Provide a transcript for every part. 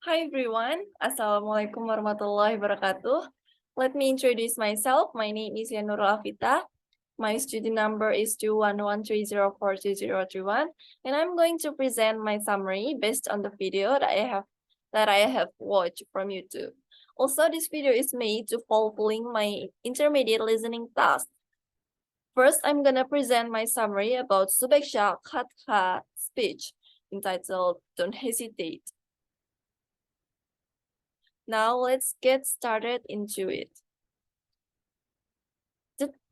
Hi everyone, Assalamualaikum warahmatullahi wabarakatuh. Let me introduce myself. My name is Nurul Afita. My student number is 211304201, and I'm going to present my summary based on the video that I have watched from YouTube. Also, this video is made to fulfilling my intermediate listening task. First, I'm gonna present my summary about Subeksha Khatka speech entitled "Don't Hesitate." Now let's get started into it.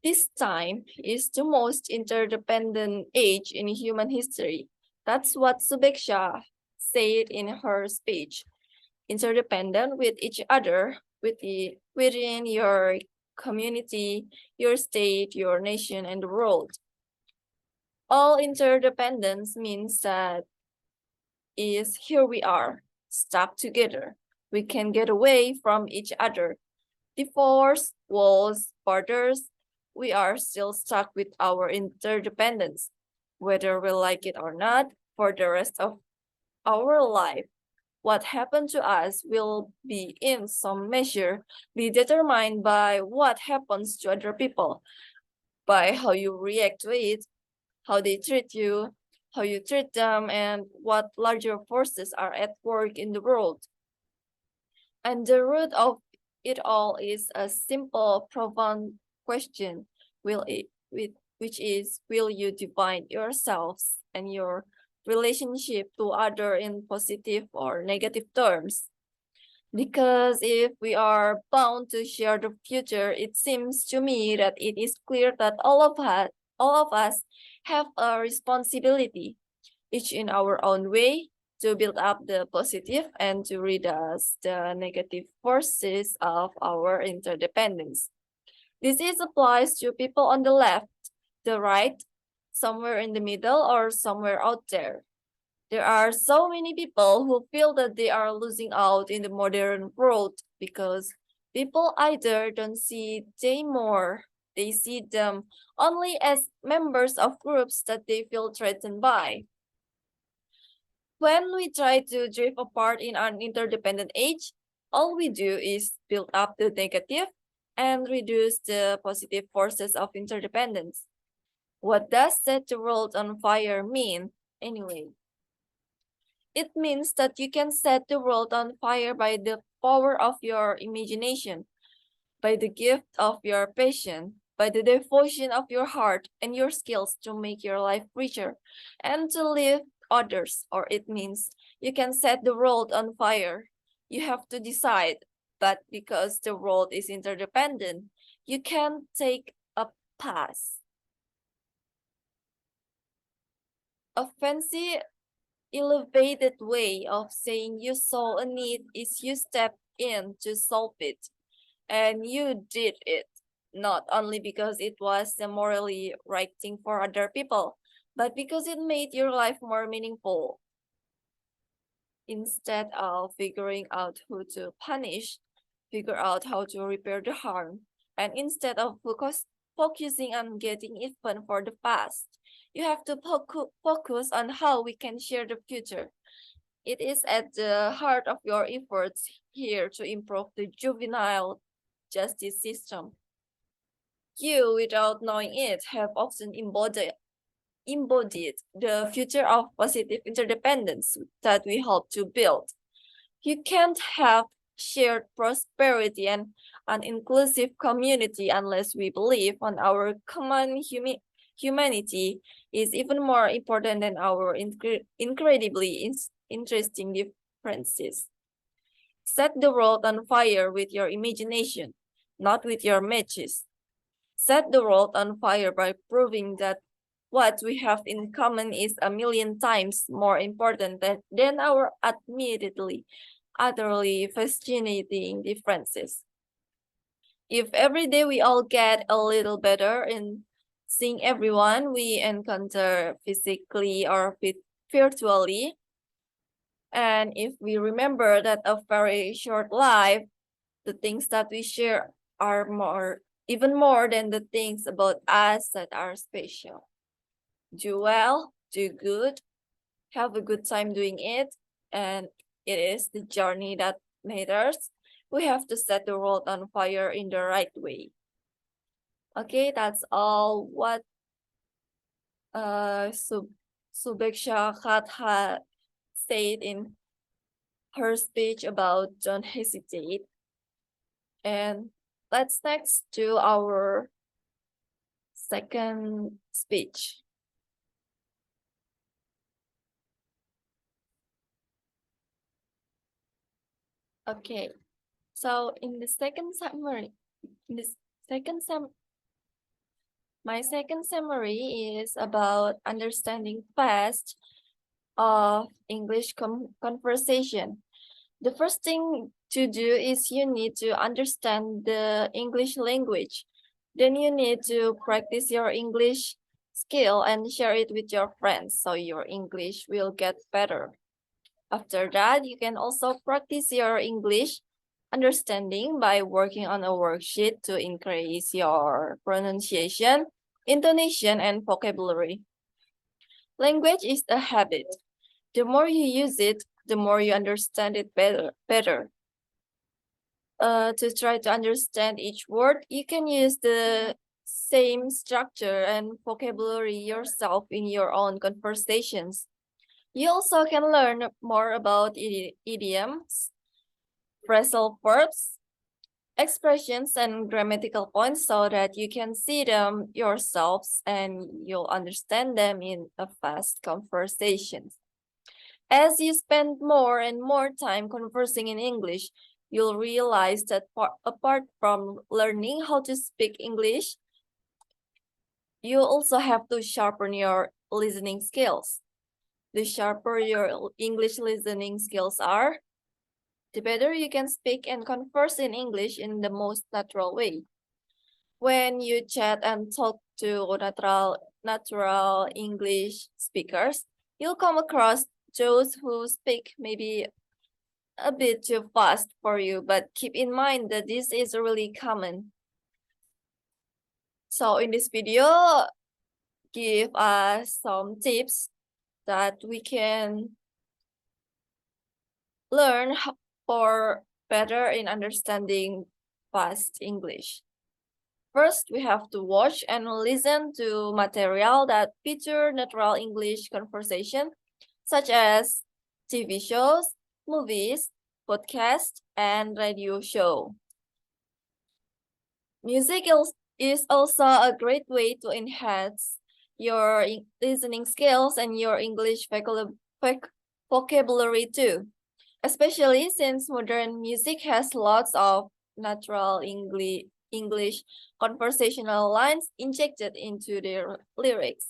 This time is the most interdependent age in human history. That's what Subeksha said in her speech. Interdependent with each other, within your community, your state, your nation, and the world. All interdependence means that is here we are, stuck together. We can get away from each other. Divorce, walls, borders, we are still stuck with our interdependence, whether we like it or not, for the rest of our life. What happened to us will be in some measure be determined by what happens to other people, by how you react to it, how they treat you, how you treat them, and what larger forces are at work in the world. And the root of it all is a simple, profound question, which is, will you define yourselves and your relationship to other in positive or negative terms? Because if we are bound to share the future, it seems to me that it is clear that all of us have a responsibility, each in our own way, to build up the positive and to reduce the negative forces of our interdependence. This applies to people on the left, the right, somewhere in the middle, or somewhere out there. There are so many people who feel that they are losing out in the modern world because people either don't see them more, they see them only as members of groups that they feel threatened by. When we try to drift apart in an interdependent age, all we do is build up the negative and reduce the positive forces of interdependence. What does set the world on fire mean, anyway? It means that you can set the world on fire by the power of your imagination, by the gift of your passion, by the devotion of your heart and your skills to make your life richer and to lift others. Or it means you can set the world on fire. You have to decide, but because the world is interdependent, you can take a pass. A fancy, elevated way of saying you saw a need is you stepped in to solve it. And you did it, not only because it was the morally right thing for other people, but because it made your life more meaningful. Instead of figuring out who to punish, figure out how to repair the harm. And instead of focusing on getting even for the past, you have to focus on how we can share the future. It is at the heart of your efforts here to improve the juvenile justice system. You, without knowing it, have often embodied the future of positive interdependence that we hope to build. You can't have shared prosperity and an inclusive community unless we believe on our common humanity is even more important than our incredibly interesting differences. Set the world on fire with your imagination, not with your matches. Set the world on fire by proving that what we have in common is a million times more important than our admittedly, utterly fascinating differences. If every day we all get a little better in seeing everyone we encounter physically or virtually, and if we remember that a very short life, the things that we share are even more than the things about us that are special. Do well, do good, have a good time doing it, and It is the journey that matters. We have to set the world on fire in the right way. Okay, that's all what Subeksha Khat had said in her speech about Don't Hesitate. And let's next to our second speech. Okay, so in the second summary, in this second my second summary is about understanding fast of English conversation. The first thing to do is you need to understand the English language. Then you need to practice your English skill and share it with your friends so your English will get better. After that, you can also practice your English understanding by working on a worksheet to increase your pronunciation, intonation, and vocabulary. Language is a habit. The more you use it, the more you understand it better. To try to understand each word, you can use the same structure and vocabulary yourself in your own conversations. You also can learn more about idioms, phrasal verbs, expressions, and grammatical points so that you can see them yourselves and you'll understand them in a fast conversation. As you spend more and more time conversing in English, you'll realize that apart from learning how to speak English, you also have to sharpen your listening skills. The sharper your English listening skills are, the better you can speak and converse in English in the most natural way. When you chat and talk to natural English speakers, you'll come across those who speak maybe a bit too fast for you, but keep in mind that this is really common. So in this video, give us some tips that we can learn for better in understanding fast English. First, we have to watch and listen to material that feature natural English conversation, such as TV shows, movies, podcasts, and radio show. Music is also a great way to enhance your listening skills and your English vocabulary too, especially since modern music has lots of natural English conversational lines injected into their lyrics.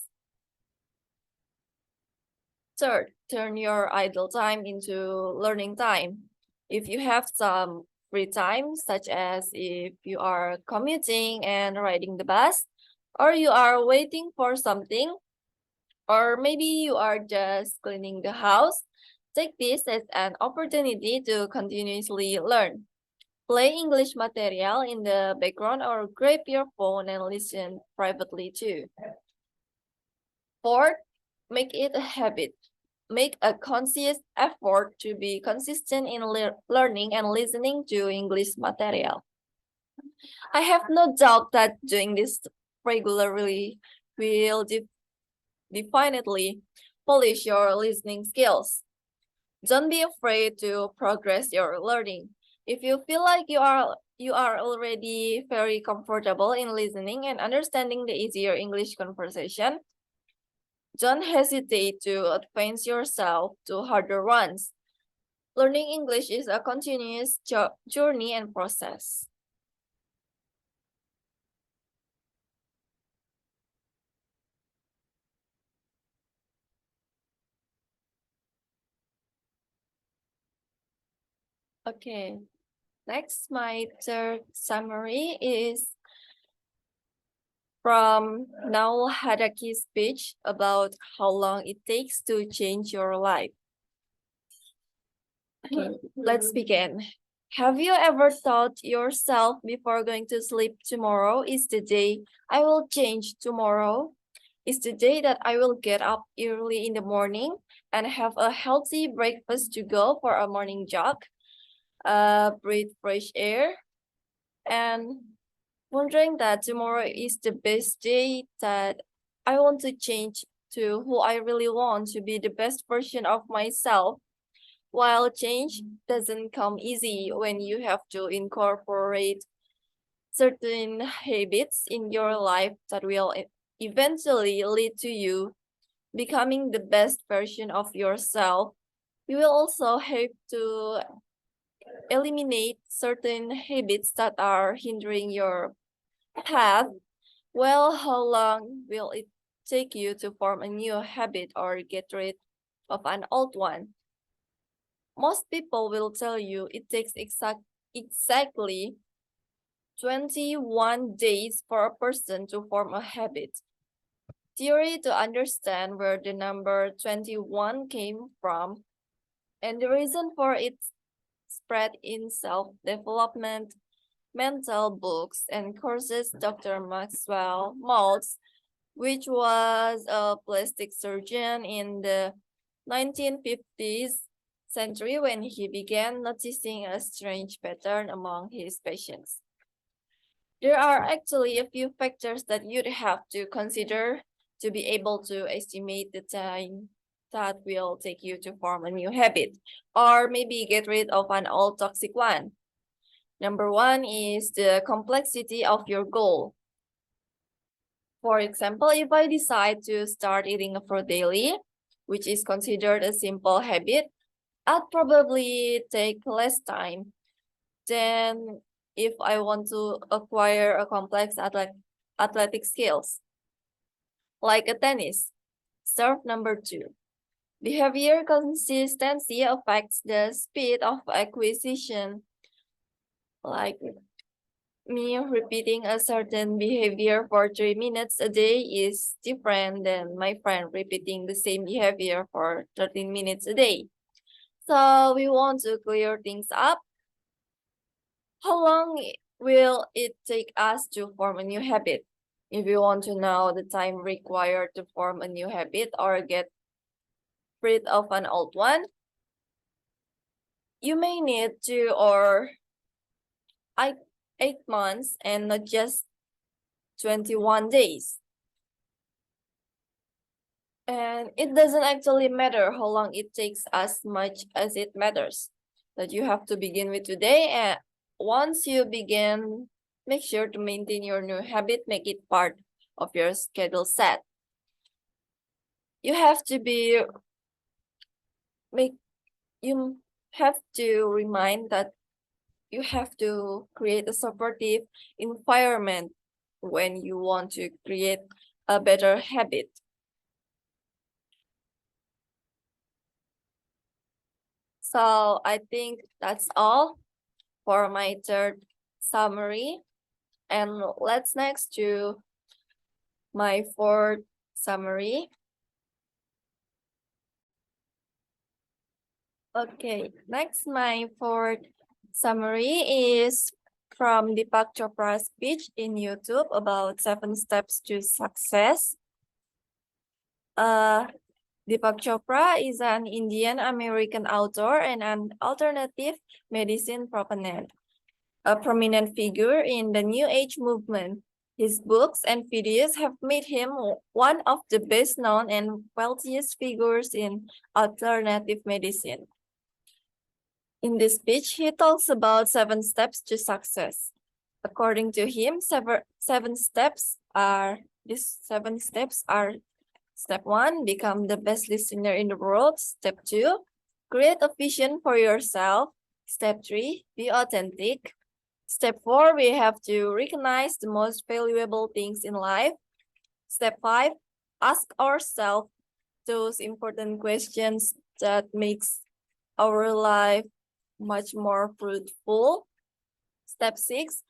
Third, turn your idle time into learning time. If you have some free time, such as if you are commuting and riding the bus, or you are waiting for something, or maybe you are just cleaning the house, take this as an opportunity to continuously learn. Play English material in the background or grab your phone and listen privately too. Fourth, make it a habit. Make a conscious effort to be consistent in learning and listening to English material. I have no doubt that doing this regularly will definitely polish your listening skills. Don't be afraid to progress your learning. If you feel like you are already very comfortable in listening and understanding the easier English conversation, don't hesitate to advance yourself to harder ones. Learning English is a continuous journey and process. Okay, next, my third summary is from Nurul Hadaki's speech about how long it takes to change your life. Okay, let's begin. Have you ever thought yourself before going to sleep tomorrow is the day I will change tomorrow? is the day that I will get up early in the morning and have a healthy breakfast to go for a morning jog, breathe fresh air, and wondering that tomorrow is the best day that I want to change to who I really want to be the best version of myself. While change doesn't come easy when you have to incorporate certain habits in your life that will eventually lead to you becoming the best version of yourself, you will also have to eliminate certain habits that are hindering your path. Well, how long will it take you to form a new habit or get rid of an old one? Most people will tell you it takes exactly 21 days for a person to form a habit. Theory to understand where the number 21 came from and the reason for its spread in self-development, mental books, and courses. Dr. Maxwell Maltz, which was a plastic surgeon in the 1950s century when he began noticing a strange pattern among his patients. There are actually a few factors that you'd have to consider to be able to estimate the time that will take you to form a new habit or maybe get rid of an old toxic one. Number one is the complexity of your goal. For example, if I decide to start eating a fruit daily, which is considered a simple habit, I'd probably take less time than if I want to acquire a complex athletic skills, like a tennis. Start number two. Behavior consistency affects the speed of acquisition, like me repeating a certain behavior for 3 minutes a day is different than my friend repeating the same behavior for 13 minutes a day. So we want to clear things up. How long will it take us to form a new habit? If you want to know the time required to form a new habit or get rid of an old one, you may need 2 or 8 months and not just 21 days. And it doesn't actually matter how long it takes as much as it matters that you have to begin with today. And once you begin, make sure to maintain your new habit, make it part of your schedule set. You have to you have to remind that you have to create a supportive environment when you want to create a better habit. So I think that's all for my third summary. And let's next to my fourth summary. Okay, next my fourth summary is from Deepak Chopra's speech in YouTube about 7 steps to success. Deepak Chopra is an Indian American author and an alternative medicine proponent, a prominent figure in the New Age movement. His books and videos have made him one of the best known and wealthiest figures in alternative medicine. In this speech, he talks about 7 steps to success. According to him, seven steps are step 1, become the best listener in the world. Step 2, create a vision for yourself. Step 3, be authentic. Step 4, we have to recognize the most valuable things in life. Step 5, ask ourselves those important questions that makes our life much more fruitful. Step 6,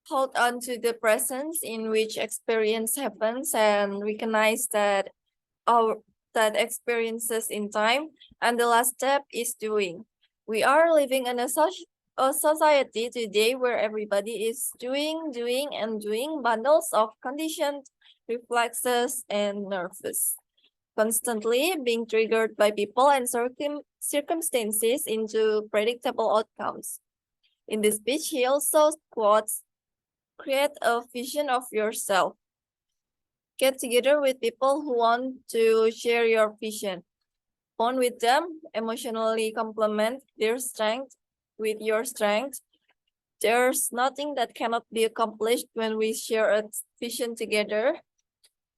hold on to the presence in which experience happens and recognize that experiences in time. And the last step is doing. We are living in a society today where everybody is doing bundles of conditioned reflexes and nervous, constantly being triggered by people and circumstances into predictable outcomes. In this speech, he also quotes, create a vision of yourself. Get together with people who want to share your vision. Bond with them, emotionally complement their strength with your strength. There's nothing that cannot be accomplished when we share a vision together,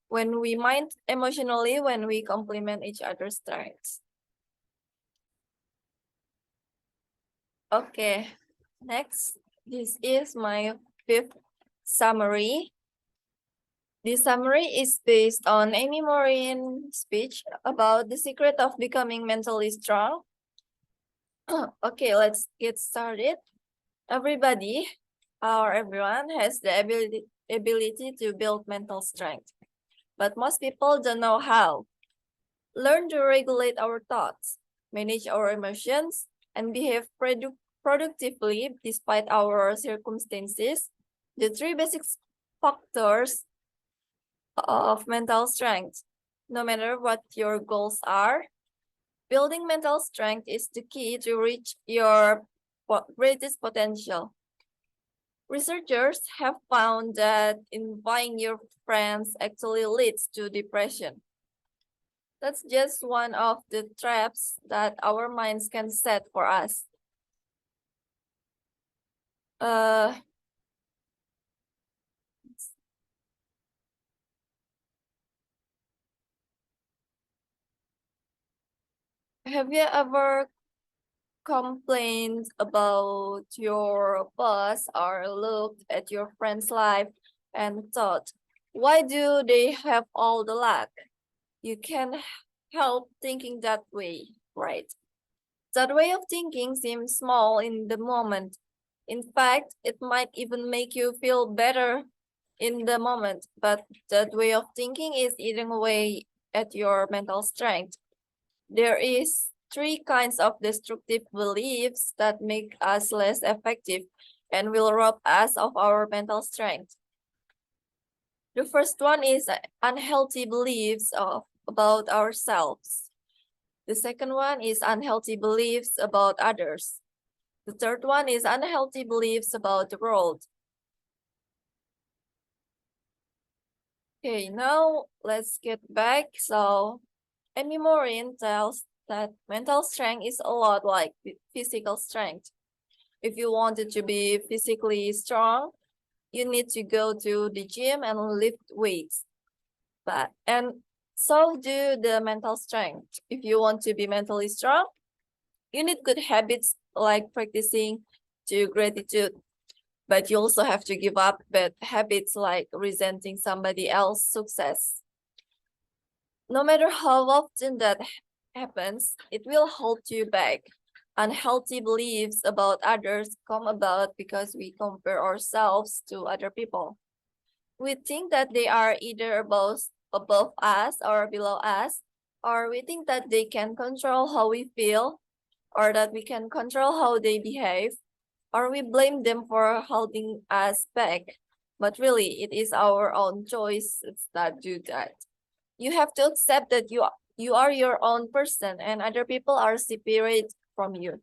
when we mind emotionally, when we complement each other's strengths. Okay, next, this is my fifth summary. This summary is based on Amy Morin's speech about the secret of becoming mentally strong. Okay, let's get started. Everybody, or everyone, has the ability to build mental strength, but most people don't know how. Learn to regulate our thoughts, manage our emotions, and behave productively despite our circumstances. The three basic factors of mental strength. No matter what your goals are, building mental strength is the key to reach your greatest potential. Researchers have found that inviting your friends actually leads to depression. That's just one of the traps that our minds can set for us. Uh, have you ever complained about your boss or looked at your friend's life and thought, why do they have all the luck? You can help thinking that way, right? That way of thinking seems small in the moment. In fact, it might even make you feel better in the moment, but that way of thinking is eating away at your mental strength. There is three kinds of destructive beliefs that make us less effective and will rob us of our mental strength. The first one is unhealthy beliefs about ourselves. The second one is unhealthy beliefs about others. The third one is unhealthy beliefs about the world. Okay, now let's get back. So, Amy Morin tells that mental strength is a lot like physical strength. If you wanted to be physically strong, you need to go to the gym and lift weights. And so do the mental strength. If you want to be mentally strong, you need good habits like practicing to gratitude. But you also have to give up bad habits like resenting somebody else's success. No matter how often that happens, it will hold you back. Unhealthy beliefs about others come about because we compare ourselves to other people. We think that they are either above us or below us, or we think that they can control how we feel, or that we can control how they behave, or we blame them for holding us back. But really, it is our own choices that do that. You have to accept that you are your own person and other people are separate from you.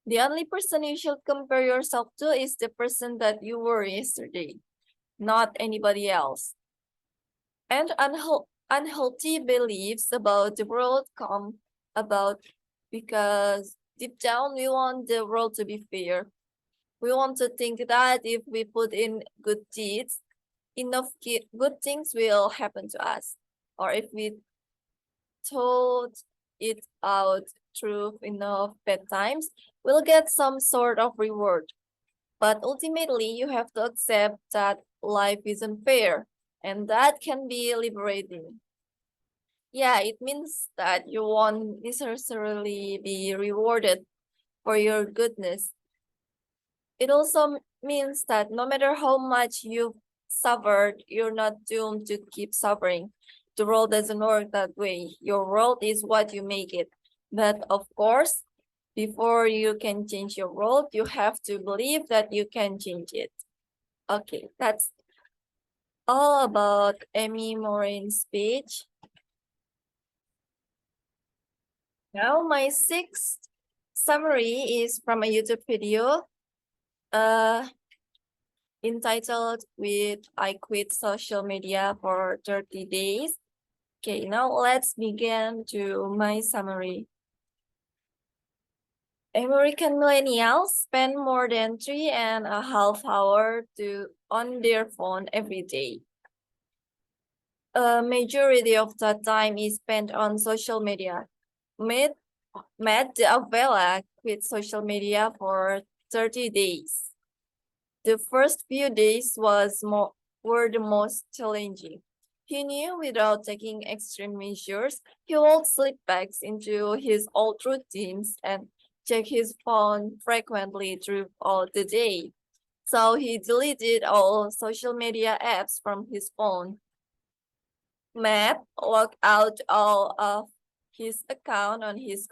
The only person you should compare yourself to is the person that you were yesterday, not anybody else. And unhealthy beliefs about the world come about because deep down we want the world to be fair. We want to think that if we put in good deeds, enough good things will happen to us. Or if we thought it out through enough bad times, we'll get some sort of reward. But ultimately, you have to accept that life isn't fair, and that can be liberating. Yeah, it means that you won't necessarily be rewarded for your goodness. It also means that no matter how much you've suffered, you're not doomed to keep suffering. The world doesn't work that way. Your world is what you make it. But of course, Before you can change your world, you have to believe that you can change it. Okay, that's all about Amy Morin's speech. Now, my sixth summary is from a YouTube video uh, entitled with I Quit Social Media for 30 Days. Okay, now let's begin to my summary. American millennials spend more than 3.5 hours on their phone every day. A majority of that time is spent on social media. Matt Avella quit social media for 30 days. The first few days were the most challenging. He knew without taking extreme measures, he would slip back into his old routines and check his phone frequently throughout the day. So he deleted all social media apps from his phone. Matt logged out all of his account on his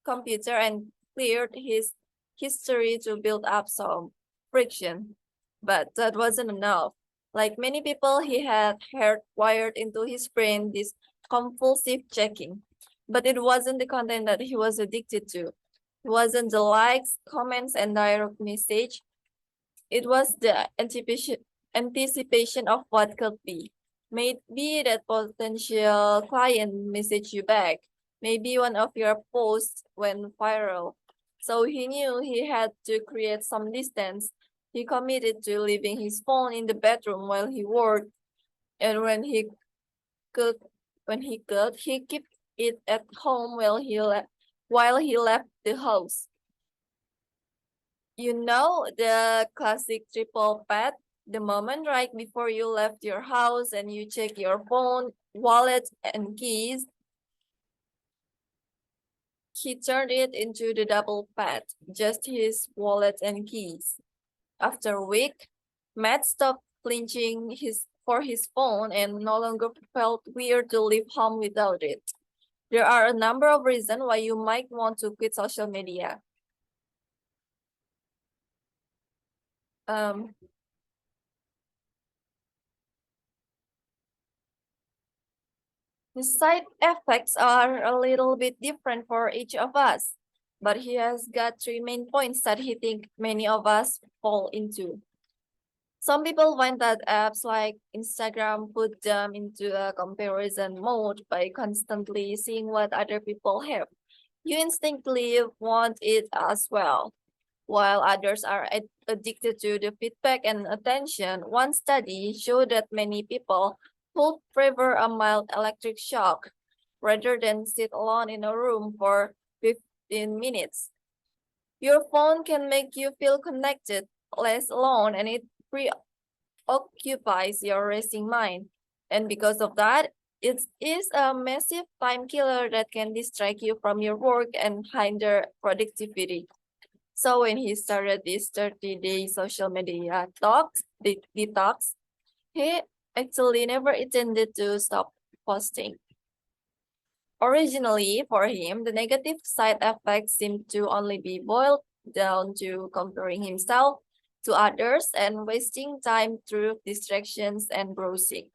computer and cleared his history to build up some friction. But that wasn't enough. Like many people, he had hardwired into his brain this compulsive checking. But it wasn't the content that he was addicted to. It wasn't the likes, comments, and direct message. It was the anticipation of what could be. Maybe that potential client message you back. Maybe one of your posts went viral. So he knew he had to create some distance. He committed to leaving his phone in the bedroom while he worked, and could, he kept it at home while he left the house. You know the classic triple pat, the moment right before you left your house and you check your phone, wallet, and keys. He turned it into the double pat, just his wallet and keys. After a week, Matt stopped clinching for his phone and no longer felt weird to leave home without it. There are a number of reasons why you might want to quit social media. Um, The side effects are a little bit different for each of us, but he has got three main points that he thinks many of us fall into. Some people find that apps like Instagram put them into a comparison mode by constantly seeing what other people have. You instinctively want it as well. While others are addicted to the feedback and attention, one study showed that many people would prefer a mild electric shock rather than sit alone in a room for 15 minutes. Your phone can make you feel connected, less alone, and it preoccupies your racing mind. And because of that, it is a massive time killer that can distract you from your work and hinder productivity. So when he started this 30-day social media detox, he actually never intended to stop posting. Originally, for him, the negative side effects seemed to only be boiled down to comparing himself to others and wasting time through distractions and browsing.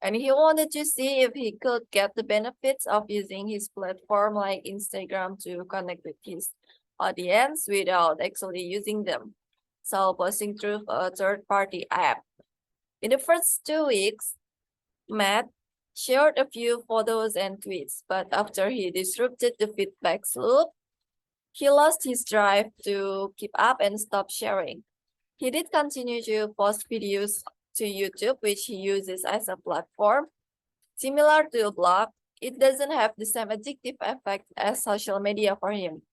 And he wanted to see if he could get the benefits of using his platform like Instagram to connect with his audience without actually using them. So posting through a third-party app. In the first 2 weeks, Matt shared a few photos and tweets, but after he disrupted the feedback loop, he lost his drive to keep up and stopped sharing. He did continue to post videos to YouTube, which he uses as a platform. Similar to a blog, it doesn't have the same addictive effect as social media for him.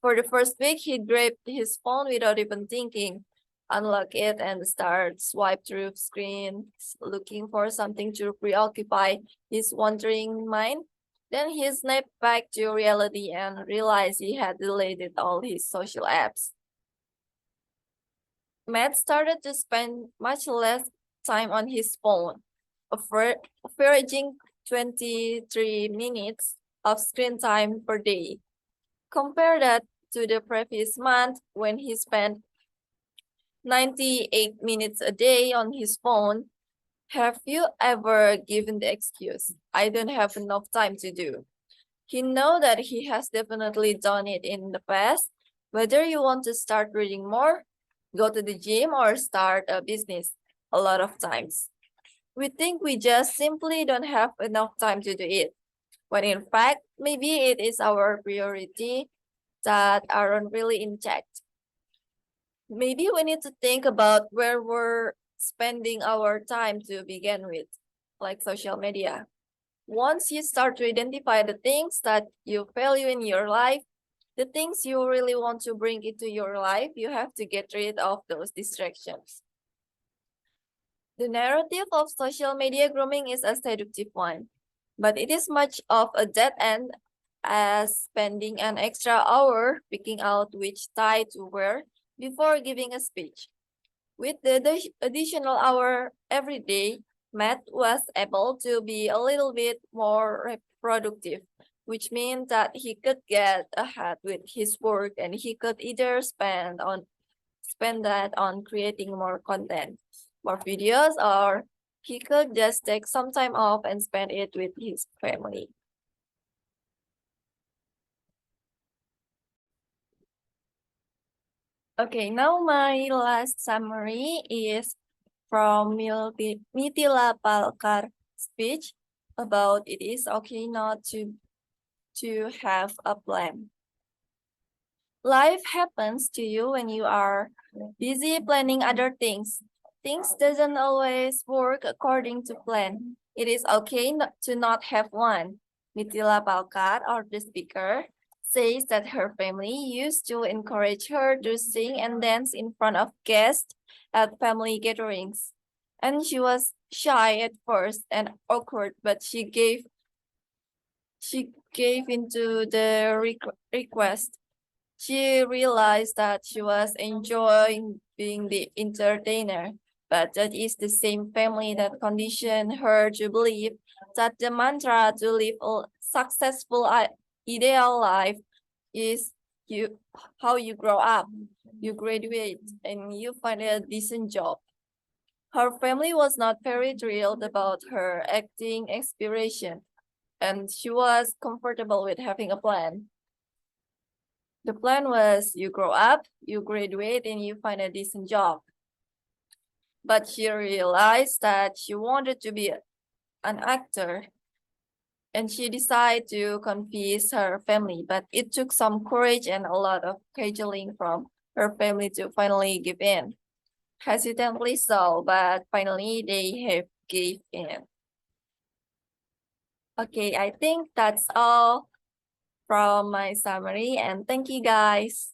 For the first week, he grabbed his phone without even thinking, unlocked it, and started swipe through screens, looking for something to preoccupy his wandering mind. Then he snapped back to reality and realized he had deleted all his social apps. Matt started to spend much less time on his phone, averaging 23 minutes of screen time per day. Compare that to the previous month when he spent 98 minutes a day on his phone. Have you ever given the excuse, I don't have enough time to do? He know that he has definitely done it in the past. Whether you want to start reading more, go to the gym, or start a business, a lot of times we think we just simply don't have enough time to do it. When in fact, maybe it is our priority that aren't really in check. Maybe we need to think about where we're spending our time to begin with, like social media. Once you start to identify the things that you value in your life, the things you really want to bring into your life, you have to get rid of those distractions. The narrative of social media grooming is a seductive one, but it is much of a dead end as spending an extra hour picking out which tie to wear before giving a speech. With the additional hour every day, Matt was able to be a little bit more productive, which means that he could get ahead with his work and he could either spend that on creating more content, more videos, or he could just take some time off and spend it with his family. Okay, now my last summary is from Mitila Palkar speech about it is okay not to have a plan. Life happens to you when you are busy planning other things. Things doesn't always work according to plan. It is okay to not have one. Mitila Palkar, or the speaker, says that her family used to encourage her to sing and dance in front of guests at family gatherings. And she was shy at first and awkward, but she gave into the request. She realized that she was enjoying being the entertainer, but that is the same family that conditioned her to believe that the mantra to live a successful ideal life is you how you grow up, you graduate, and you find a decent job. Her family was not very thrilled about her acting aspiration, and she was comfortable with having a plan. The plan was you grow up, you graduate, and you find a decent job. But she realized that she wanted to be an actor, and she decided to confess her family. But it took some courage and a lot of cajoling from her family to finally give in. Hesitantly so, but finally they have gave in. Okay, I think that's all from my summary, and thank you guys.